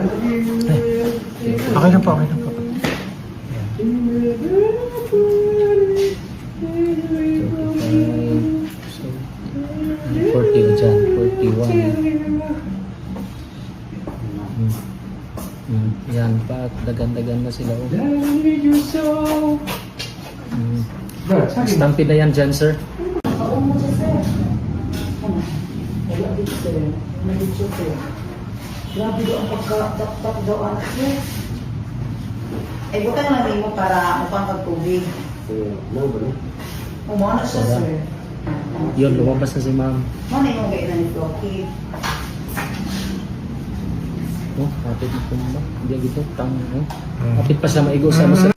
Okay lang po, okay lang po. So, 40 dyan, 41. Yan pa, dagan-dagan na sila. Stampede na yan dyan, sir. Grabe doon ang pagka-tap-tap daw anak mo. Eh, buka naman mo para mukhang pagtubig. Umano siya, sir. Yun, lumabas na si ma'am. Ano yung gaya ni Flocky? Oh, hapit ito ba? Hindi gitu, tang, hapit pa siya maigo sa mo sa...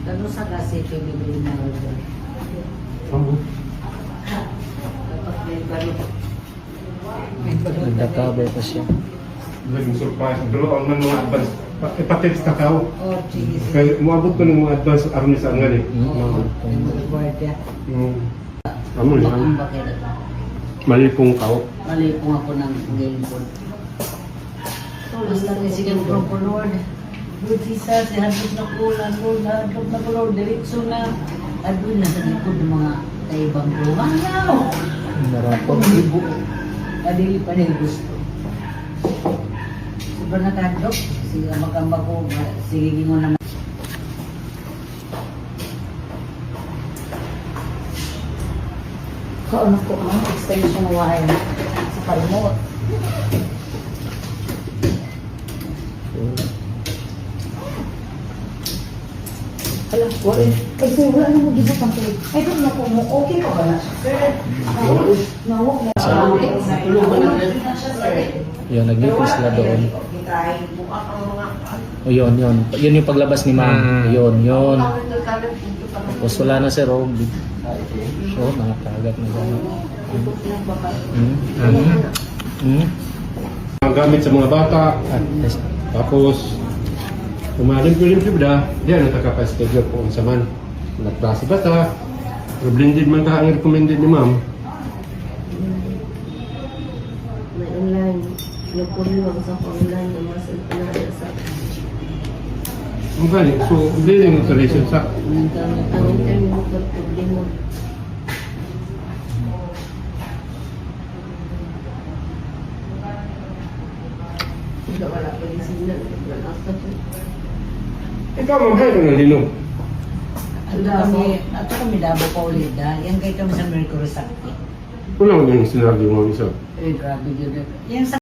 Ano sa kasi bibili na order? Dapat may balot. Nagda-cover pa siya. Naging surprise. Pero ang mga advance, ipatext na ka. Oh, sige. Kaya umabot ko ng mga advance army sa angan eh. Amo lang. Mali pong kao. Mali po ako ng game po. Basta kasi sige po Lord. Good Jesus, ihadlok na kulan, Lord, ihadlok na Lord, diretso na. Adun na sa likod ng mga taibang buwan. Narapot. Ibo. Adili pa rin gusto. Sobrang nakadok. Sige, magkamba ko. Sige, mo naman. Ano ko ang extension wire sa palmot. Alam ko eh. Kasi wala na mo dito pang tuloy. Ay, doon na po mo. Okay pa ba na siya, sir? Nawak na siya. Natulugan na siya, sir. Yun, nag-ipis sila doon. Try mo ang mga... O yun. Yun yung paglabas ni ma'am. Yun. Tapos wala na si Rob. So, nakakagat na gano'n. Ang gamit sa mga bata. Tapos, umalim-lim da. Diyan, nakaka-schedule po sa man. Nagklase bata. Pero blended man ka ang recommended ni ma'am. May online. Napuliwag sa online na mas pinaya sa Ang galing. So, blending installation sa... ang time mo ka problema. Hindi wala pa rin signal. Wala pa rin. Ikaw, ma'am, hay ka ng linog. Ato kami dabo pa ulit da. Yan kayo kami sa Mercury Sakti. Wala mo yung sinabi mo isa. Eh, grabe yun. Yan sa